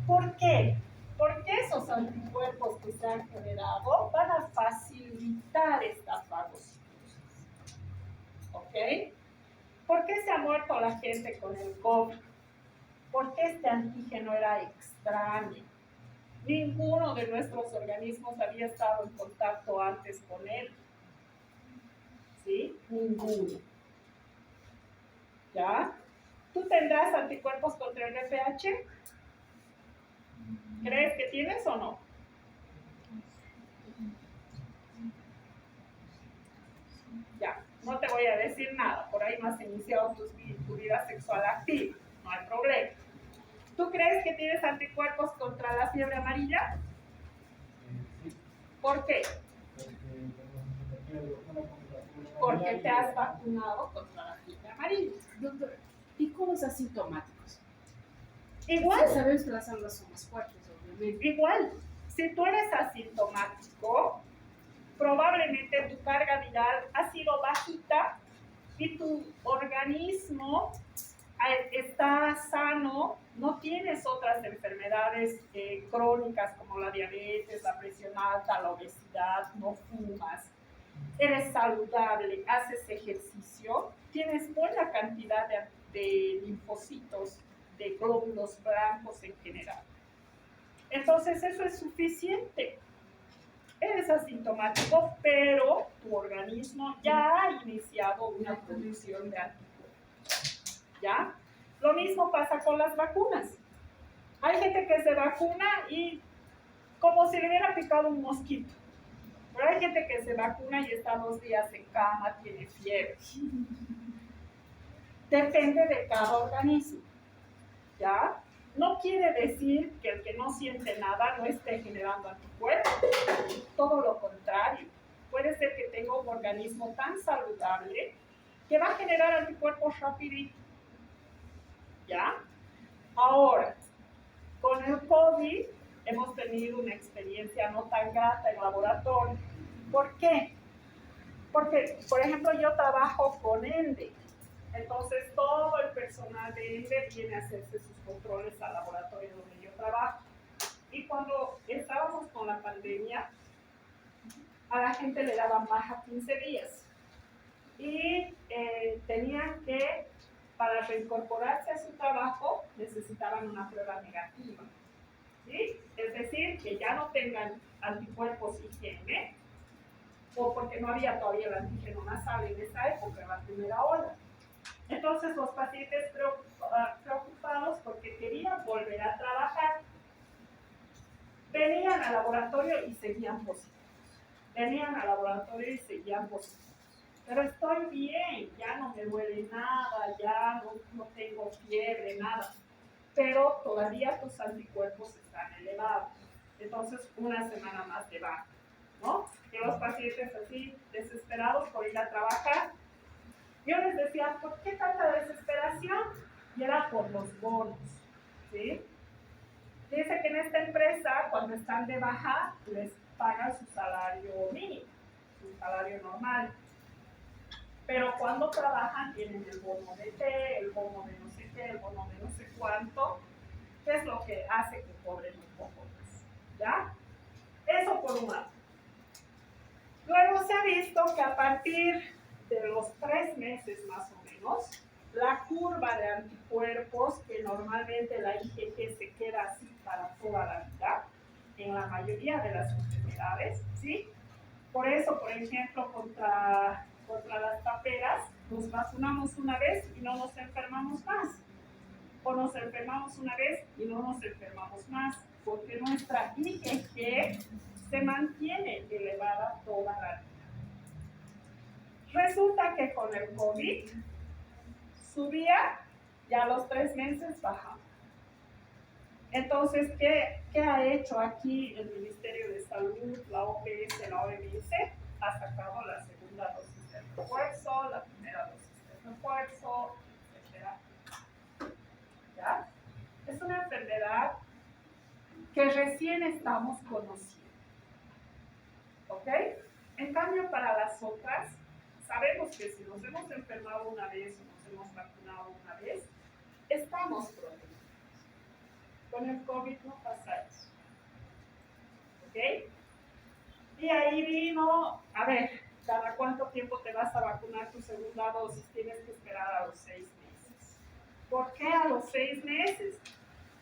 ¿Por qué? Porque esos anticuerpos que se han generado van a facilitar esta fagocitosis. ¿Ok? ¿Por qué se ha muerto la gente con el COVID? Porque este antígeno era extraño. Ninguno de nuestros organismos había estado en contacto antes con él. ¿Sí? Ninguno. ¿Ya? ¿Tú tendrás anticuerpos contra el VPH? ¿Crees que tienes o no? Ya, no te voy a decir nada. Por ahí no has iniciado tu vida sexual activa. No hay problema. ¿Tú crees que tienes anticuerpos contra la fiebre amarilla? Sí, ¿Por qué? porque Porque te has vacunado contra la fiebre amarilla. Doctor, ¿y con los asintomáticos? Igual. Sabemos que las aulas son más fuertes, obviamente. Igual, si tú eres asintomático, probablemente tu carga viral ha sido bajita y tu organismo está sano, no tienes otras enfermedades crónicas como la diabetes, la presión alta, la obesidad, no fumas, eres saludable, haces ejercicio, tienes buena cantidad de linfocitos, de glóbulos blancos en general. Entonces eso es suficiente. Eres asintomático, pero tu organismo ya ha iniciado una producción de anticuerpos. ¿Ya? Lo mismo pasa con las vacunas. Hay gente que se vacuna y como si le hubiera picado un mosquito. Pero hay gente que se vacuna y está 2 días en cama, tiene fiebre. Depende de cada organismo. ¿Ya? No quiere decir que el que no siente nada no esté generando anticuerpos. Todo lo contrario. Puede ser que tenga un organismo tan saludable que va a generar anticuerpos rapidito. ¿Ya? Ahora, con el COVID hemos tenido una experiencia no tan grata en laboratorio. ¿Por qué? Porque, por ejemplo, yo trabajo con ENDE. Entonces, todo el personal de ENDE viene a hacerse sus controles al laboratorio donde yo trabajo. Y cuando estábamos con la pandemia, a la gente le daban baja 15 días. Y tenían que, para reincorporarse a su trabajo, necesitaban una prueba negativa. ¿Sí? Es decir, que ya no tengan anticuerpos IgM, o porque no había todavía el antígeno nasal en esa época, en la primera ola. Entonces los pacientes preocupados porque querían volver a trabajar, venían al laboratorio y seguían positivos. Venían al laboratorio y seguían positivos. Pero estoy bien, ya no me duele nada, ya no tengo fiebre, nada. Pero todavía tus anticuerpos están elevados. Entonces, una semana más de baja, ¿no? Y los pacientes así, desesperados por ir a trabajar. Yo les decía, ¿por qué tanta desesperación? Y era por los bonos, ¿sí? Dice que en esta empresa, cuando están de baja, les pagan su salario mínimo. un salario normal. Pero cuando trabajan tienen el bono de té, el bono de no sé qué, el bono de no sé cuánto, que es lo que hace que cobren un poco más. ¿Ya? Eso por un lado. Luego se ha visto que a partir de los 3 meses más o menos, la curva de anticuerpos, que normalmente la IgG se queda así para toda la vida, en la mayoría de las enfermedades, ¿sí? Por eso, por ejemplo, contra las paperas, nos vacunamos una vez y no nos enfermamos más. O nos enfermamos una vez y no nos enfermamos más, porque nuestra IgG se mantiene elevada toda la vida. Resulta que con el COVID subía y a los 3 meses bajaba. Entonces, ¿qué ha hecho aquí el Ministerio de Salud, la OPS, la OMS? Ha sacado la segunda dosis del refuerzo, la primera dosis del refuerzo, etc. ¿Ya? Es una enfermedad que recién estamos conociendo. ¿Ok? En cambio, para las otras, sabemos que si nos hemos enfermado una vez o nos hemos vacunado una vez, estamos protegidos. Con el COVID no pasa eso. ¿Ok? Y ahí vino, a ver, ¿cada cuánto tiempo te vas a vacunar tu segunda dosis? Tienes que esperar a los 6 meses. ¿Por qué a los 6 meses?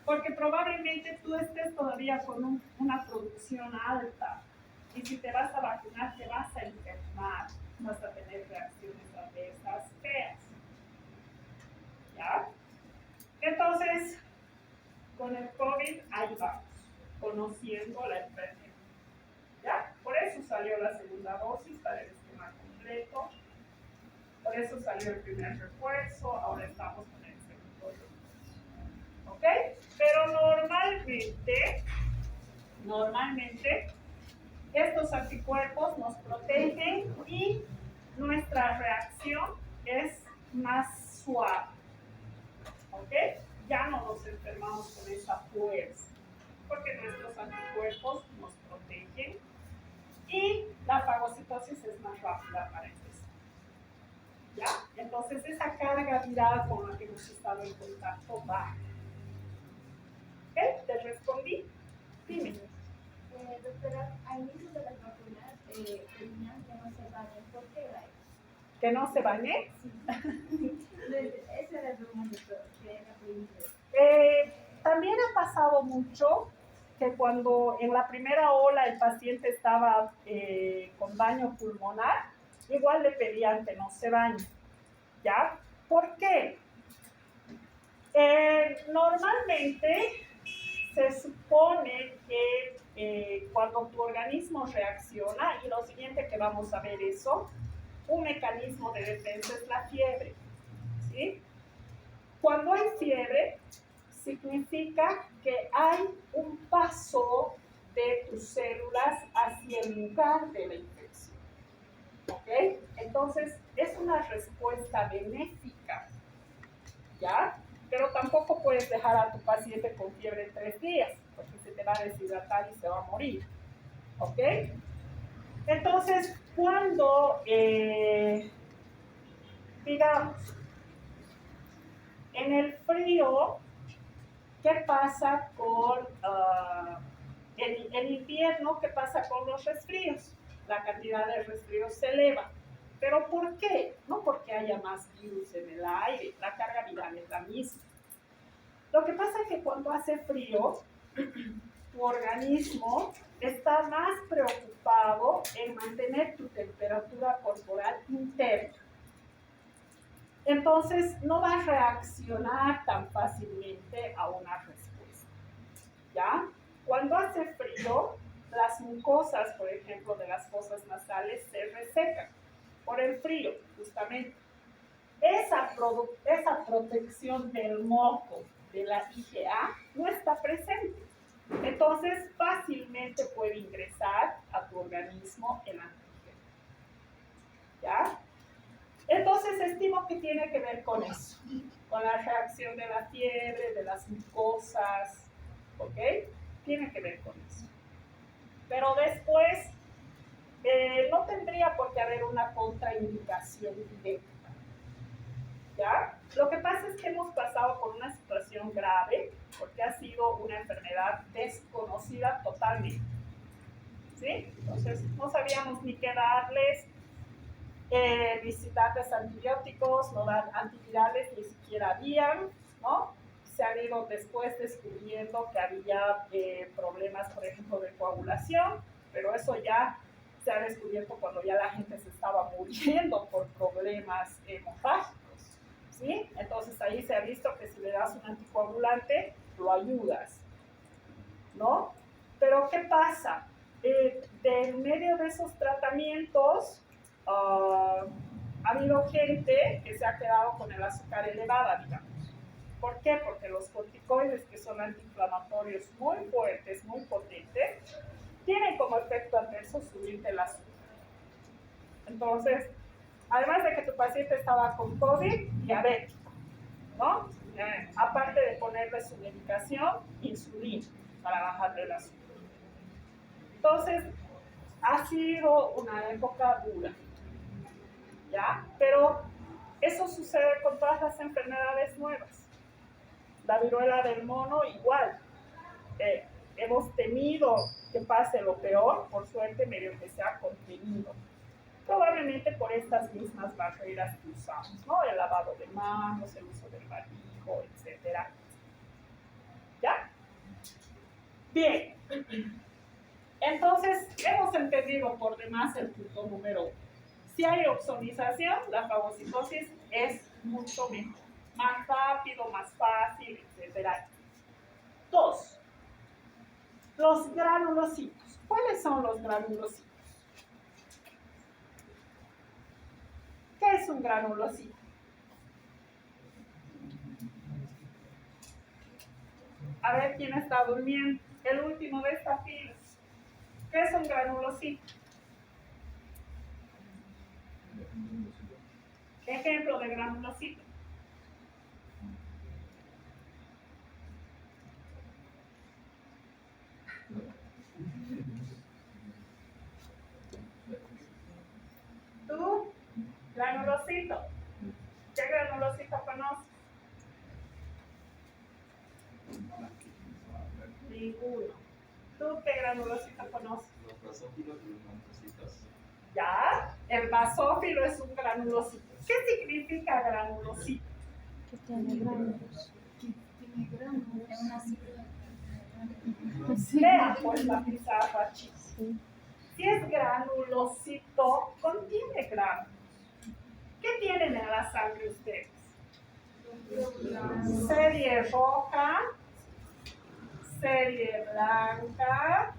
Porque probablemente tú estés todavía con una producción alta. Y si te vas a vacunar, te vas a enfermar. Vas a tener reacciones adversas feas. ¿Ya? Entonces, con el COVID, ahí vamos, conociendo la enfermedad. ¿Ya? Por eso salió la segunda dosis para el esquema completo. Por eso salió el primer refuerzo. Ahora estamos con el segundo refuerzo. ¿Ok? Pero normalmente, estos anticuerpos nos protegen y nuestra reacción es más suave. ¿Ok? Ya no nos enfermamos con esa fuerza, porque nuestros anticuerpos nos protegen y la fagocitosis es más rápida para empezar. ¿Ya? Entonces esa carga viral con la que hemos estado en contacto baja. ¿Ok? ¿Te respondí? Dime. Doctora, al inicio de las vacunas, tenían que no se bañen. ¿Por qué era eso? ¿Que no se bañe? Ese era el argumento que era prohibido. También ha pasado mucho que cuando en la primera ola el paciente estaba con daño pulmonar, igual le pedían que no se bañe. ¿Ya? ¿Por qué? Normalmente se supone que cuando tu organismo reacciona, y lo siguiente que vamos a ver eso, un mecanismo de defensa es la fiebre. ¿Sí? Cuando hay fiebre, significa que hay un paso de tus células hacia el lugar de la infección. ¿Ok? Entonces, es una respuesta benéfica. ¿Ya? Pero tampoco puedes dejar a tu paciente con fiebre 3 días, porque se te va a deshidratar y se va a morir. ¿Ok? Entonces, cuando, digamos, en el frío, ¿qué pasa con en invierno? ¿Qué pasa con los resfríos? La cantidad de resfríos se eleva. ¿Pero por qué? No porque haya más virus en el aire, la carga viral es la misma. Lo que pasa es que cuando hace frío, tu organismo está más preocupado en mantener tu temperatura corporal interna. Entonces, no va a reaccionar tan fácilmente a una respuesta. ¿Ya? Cuando hace frío, las mucosas, por ejemplo, de las fosas nasales se resecan por el frío, justamente. Esa protección del moco de la IgA no está presente. Entonces, fácilmente puede ingresar a tu organismo el antígeno. ¿Ya? Entonces, estimo que tiene que ver con eso, con la reacción de la fiebre, de las mucosas, ¿ok? Tiene que ver con eso. Pero después, no tendría por qué haber una contraindicación directa. ¿Ya? Lo que pasa es que hemos pasado por una situación grave porque ha sido una enfermedad desconocida totalmente. ¿Sí? Entonces no sabíamos ni qué darles, visitantes antibióticos, no dan antivirales, ni siquiera habían, ¿no? Se han ido después descubriendo que había problemas, por ejemplo, de coagulación, pero eso ya se ha descubierto cuando ya la gente se estaba muriendo por problemas hemofágicos, ¿sí? Entonces ahí se ha visto que si le das un anticoagulante, lo ayudas, ¿no? Pero ¿qué pasa? En medio de esos tratamientos, ha habido gente que se ha quedado con el azúcar elevada, digamos. ¿Por qué? Porque los corticoides, que son antiinflamatorios muy fuertes, muy potentes, tienen como efecto adverso subirte el azúcar. Entonces, además de que tu paciente estaba con COVID, diabético, ¿no? Aparte de ponerle su medicación, insulina, para bajarle el azúcar. Entonces, ha sido una época dura, ¿ya? Pero eso sucede con todas las enfermedades nuevas. La viruela del mono igual. Hemos temido que pase lo peor, por suerte medio que se ha contenido. Probablemente por estas mismas barreras que usamos, ¿no? El lavado de manos, el uso del barbijo, etc. ¿Ya? Bien. Entonces, hemos entendido por demás el punto número 1. Si hay ozonización, la fagocitosis es mucho mejor. Más rápido, más fácil, etc. 2. Los granulocitos. ¿Cuáles son los granulocitos? ¿Qué es un granulocito? A ver quién está durmiendo. El último de esta fila. ¿Qué es un granulocito? Ejemplo de granulocito. ¿Tú? Granulocito. ¿Qué granulocito conoces? Ninguno. ¿Tú qué granulocito conoces? Los basófilos y los mantocitos. Ya, el basófilo es un granulocito. ¿Qué significa granulocito? Que tiene granos. Es una célula. Vean pues la pizarra, chicos. Sí. Si es granulocito, contiene granos. ¿Qué tienen en la sangre ustedes? Serie roja, serie blanca,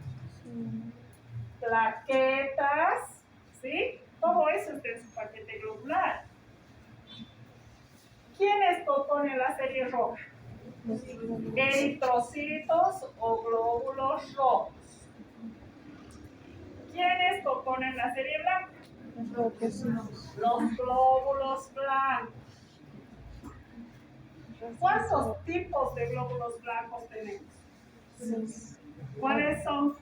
plaquetas, ¿sí? Todo eso es de su paquete globular. ¿Quiénes componen la serie roja? Eritrocitos o glóbulos rojos. ¿Quiénes componen la serie blanca? Los glóbulos blancos. ¿Cuántos tipos de glóbulos blancos tenemos? ¿Cuáles son?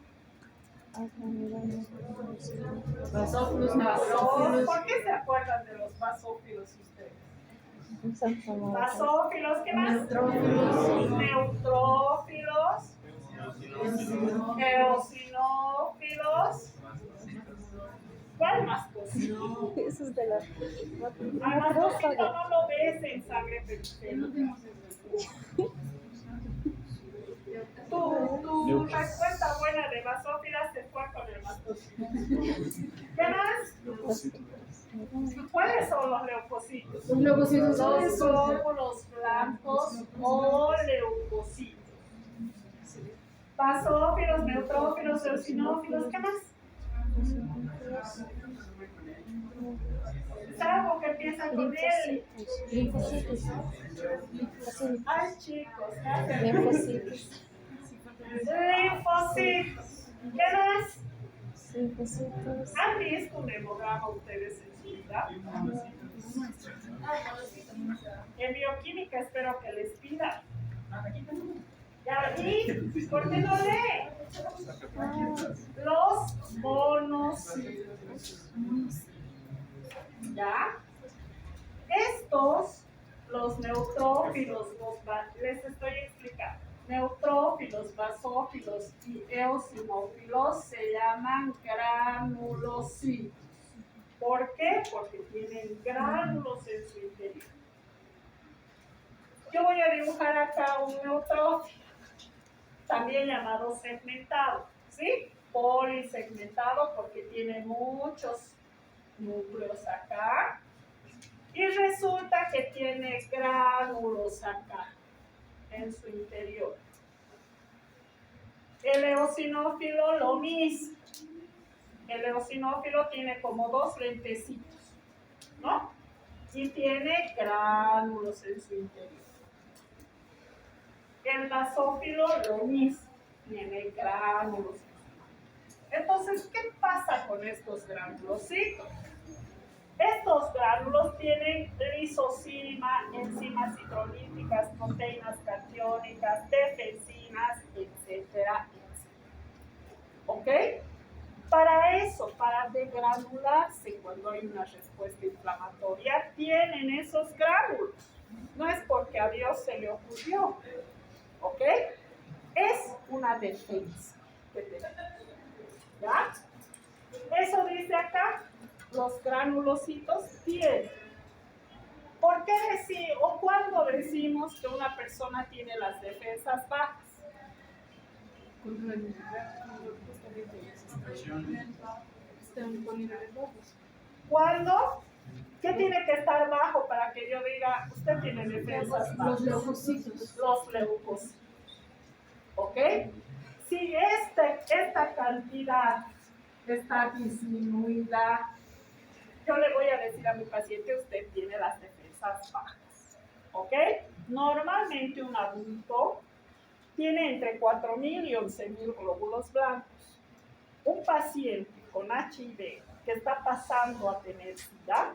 Basófilos, Basófilos. ¿Por qué se acuerdan de los basófilos ustedes? Basófilos, ¿qué más? Neutrófilos. Eosinófilos. ¿Cuál más posible? Eso es de la... Al basófilo no lo ves en sangre periférica. Tu respuesta buena de basófilas se fue con el mastocito. ¿Qué más? ¿Cuáles son los leucocitos? Los leucocitos son Los glóbulos blancos o leucocitos. Basófilos, neutrófilos, eosinófilos, ¿qué más? ¿Es algo que empieza con él? Linfocitos. Ay, chicos, ¿qué hacen? Linfocitos. Linfocitos. ¿Qué más? Linfocitos. ¿Han visto un hemograma ustedes en su vida? En bioquímica espero que les pida. Ya vi, ¿por qué no lee? Los monocitos. ¿Ya? Estos, los neutrófilos, les estoy explicando. Neutrófilos, basófilos y eosinófilos se llaman granulocitos. ¿Por qué? Porque tienen gránulos en su interior. Yo voy a dibujar acá un neutrófilo, también llamado segmentado, ¿sí? Polisegmentado porque tiene muchos núcleos acá. Y resulta que tiene gránulos acá, en su interior. El eosinófilo lo mismo. El eosinófilo tiene como dos lentecitos, ¿no? Y tiene gránulos en su interior. El basófilo lo mismo, tiene gránulos. Entonces, ¿qué pasa con estos granulocitos? Estos gránulos tienen lisosima, enzimas citrolíticas, proteínas catiónicas, defensinas, etcétera, etcétera. ¿Ok? Para eso, para degranularse cuando hay una respuesta inflamatoria, tienen esos gránulos. No es porque a Dios se le ocurrió. ¿Ok? Es una defensa que tenemos. ¿Ya? Eso dice acá, los granulocitos tienen. ¿Por qué decir o cuándo decimos que una persona tiene las defensas bajas? ¿Cuándo? ¿Qué tiene que estar bajo para que yo diga, usted tiene defensas bajas? Los leucocitos. Los leucocitos. ¿Ok? Si esta cantidad está disminuida, yo le voy a decir a mi paciente, usted tiene las defensas bajas. ¿Ok? Normalmente un adulto tiene entre 4.000 y 11.000 glóbulos blancos. Un paciente con HIV que está pasando a tener SIDA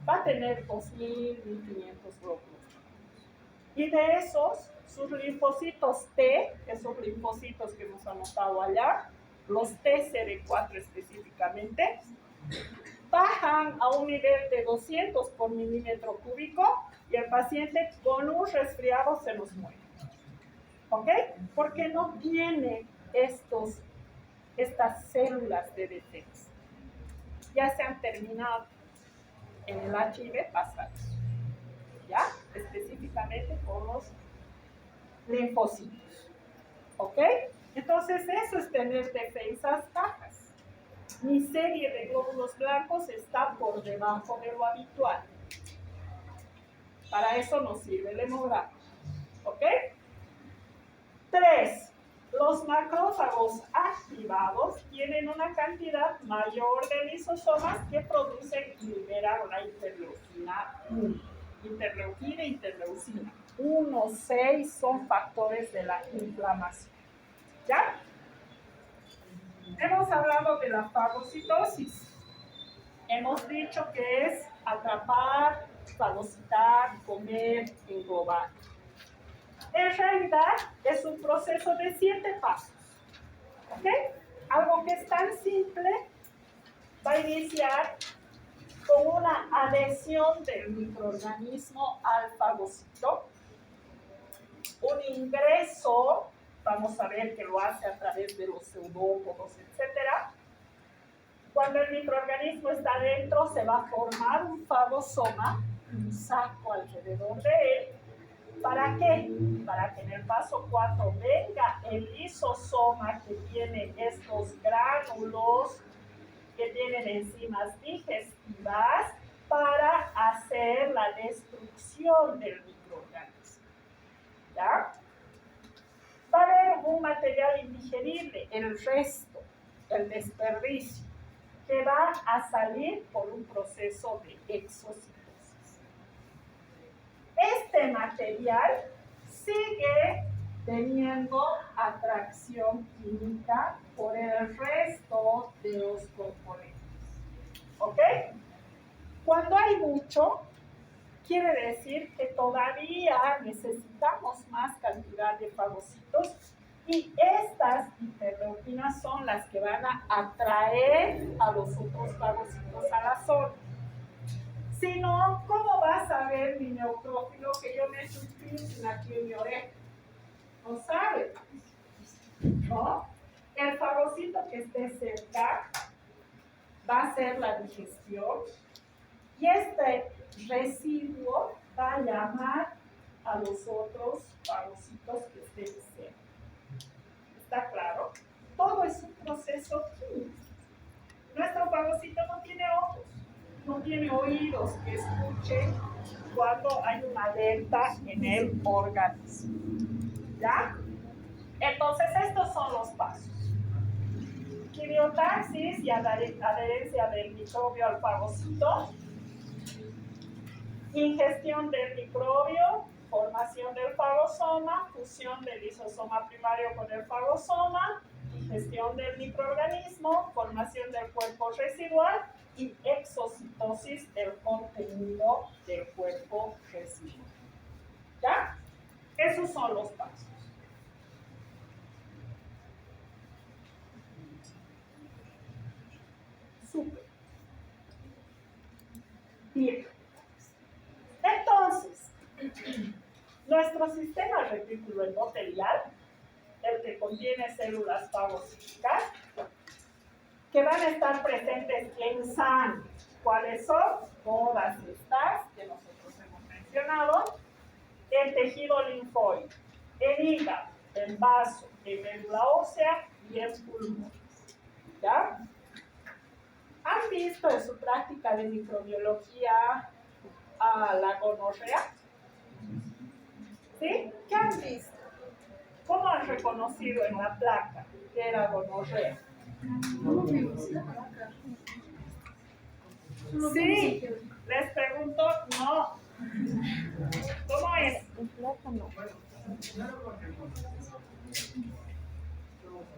va a tener 2.000, 1.500 glóbulos blancos. Y de esos, sus linfocitos T, esos linfocitos que hemos anotado allá, los TCD4 específicamente, bajan a un nivel de 200 por milímetro cúbico y el paciente con un resfriado se nos muere. ¿Ok? Porque no tiene estas células de defensa. Ya se han terminado. En el HIV pasa eso. ¿Ya? Específicamente con los linfocitos. ¿Ok? Entonces eso es tener defensas bajas. Mi serie de glóbulos blancos está por debajo de lo habitual. Para eso nos sirve el hemograma. ¿Ok? 3. Los macrófagos activados tienen una cantidad mayor de lisosomas que producen y liberan la interleuquina 1. Interleuquina e interleucina 1, 6 son factores de la inflamación. ¿Ya? Hemos hablado de la fagocitosis. Hemos dicho que es atrapar, fagocitar, comer, englobar. En realidad es un proceso de 7 pasos. ¿Ok? Algo que es tan simple va a iniciar con una adhesión del microorganismo al fagocito. Un ingreso, vamos a ver que lo hace a través de los pseudópodos, etc. Cuando el microorganismo está dentro, se va a formar un fagosoma, un saco alrededor de él. ¿Para qué? Para que en el paso 4 venga el lisosoma que tiene estos gránulos, que tienen enzimas digestivas, para hacer la destrucción del microorganismo. ¿Ya? Va a haber un material indigerible, el resto, el desperdicio, que va a salir por un proceso de exocitosis. Este material sigue teniendo atracción química por el resto de los componentes. ¿Ok? Cuando hay mucho, quiere decir que todavía necesitamos más cantidad de fagocitos y estas interleuquinas máquinas son las que van a atraer a los otros fagocitos a la zona. Si no, ¿cómo vas a ver mi neutrófilo que yo me he hecho un piercing aquí en mi oreja? No sabe, ¿no? El fagocito que esté cerca va a hacer la digestión y este residuo va a llamar a los otros fagocitos que estén cerca. ¿Está claro? Todo es un proceso químico. Nuestro fagocito no tiene ojos, no tiene oídos que escuchen cuando hay una alerta en el organismo. ¿Ya? Entonces, estos son los pasos. Quimiotaxis y adherencia del microbio al fagocito. Ingestión del microbio, formación del fagosoma, fusión del lisosoma primario con el fagosoma, ingestión del microorganismo, formación del cuerpo residual y exocitosis del contenido del cuerpo residual. ¿Ya? Esos son los pasos. Súper. Bien. Entonces, nuestro sistema retículo endotelial, el que contiene células fagocíticas, que van a estar presentes en sangre. ¿Cuáles son? Todas estas que nosotros hemos mencionado. El tejido linfóide, el hígado, el vaso, el médula ósea y el pulmón. ¿Ya? ¿Han visto en su práctica de microbiología a la gonorrea? ¿Sí? ¿Qué han visto? ¿Cómo han reconocido en la placa que era gonorrea? Sí, les pregunto, no. ¿Cómo es? En placa no.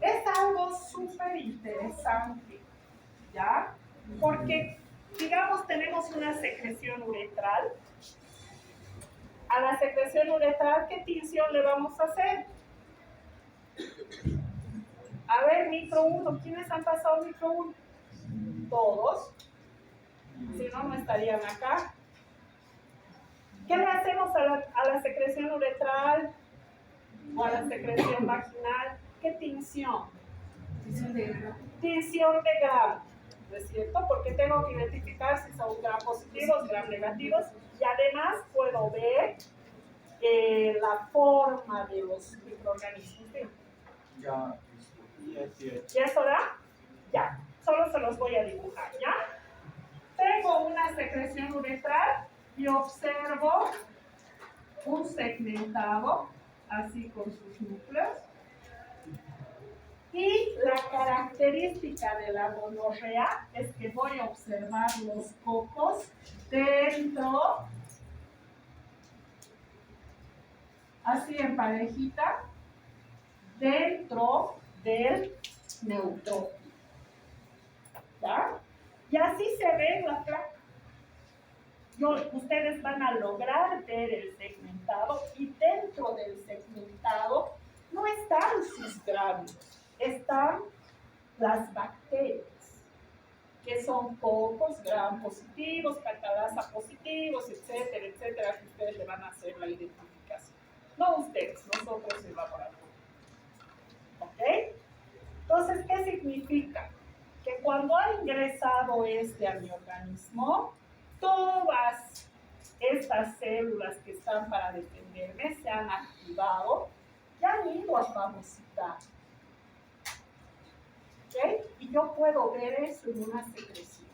Es algo súper interesante, ¿ya? Porque, digamos, tenemos una secreción uretral. A la secreción uretral, ¿qué tinción le vamos a hacer? A ver, micro 1, ¿quiénes han pasado micro 1? Todos. Si no, no estarían acá. ¿Qué le hacemos a la secreción uretral o a la secreción vaginal? ¿Qué tinción? Tinción de Gram, ¿no es cierto? Porque tengo que identificar si son Gram positivos, Gram negativos, y además puedo ver la forma de los microorganismos. ¿Sí? Ya. ¿Ya es hora? Ya. Solo se los voy a dibujar, ¿ya? Tengo una secreción uretral y observo un segmentado, así con sus núcleos. Y la característica de la gonorrea es que voy a observar los cocos dentro, así en parejita, dentro del neutrófilo. ¿Ya? Y así se ve en la placa. Ustedes van a lograr ver el segmentado y dentro del segmentado no están sus gránulos, están las bacterias, que son cocos, gram positivos, catalasa positivos, etcétera, etcétera, que ustedes le van a hacer la identificación. No ustedes, nosotros en laboratorio. ¿Ok? Entonces, ¿qué significa? Que cuando ha ingresado a mi organismo, todas estas células que están para defenderme se han activado y han ido a fagocitar. ¿Ok? Y yo puedo ver eso en una secreción.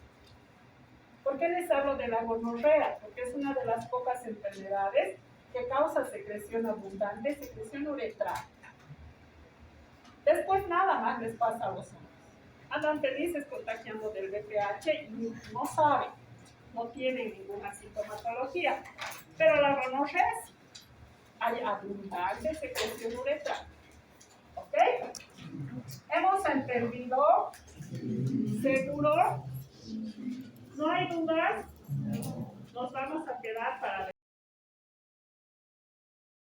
¿Por qué les hablo de la gonorrea? Porque es una de las pocas enfermedades que causa secreción abundante, secreción uretral. Después nada más les pasa a los hombres. Andan felices contagiando del VPH y no saben, no tienen ninguna sintomatología. Pero la gonorrea sí. Hay abundante secreción uretral. ¿Ok? ¿Hemos entendido? ¿Seguro? ¿No hay dudas? Nos vamos a quedar para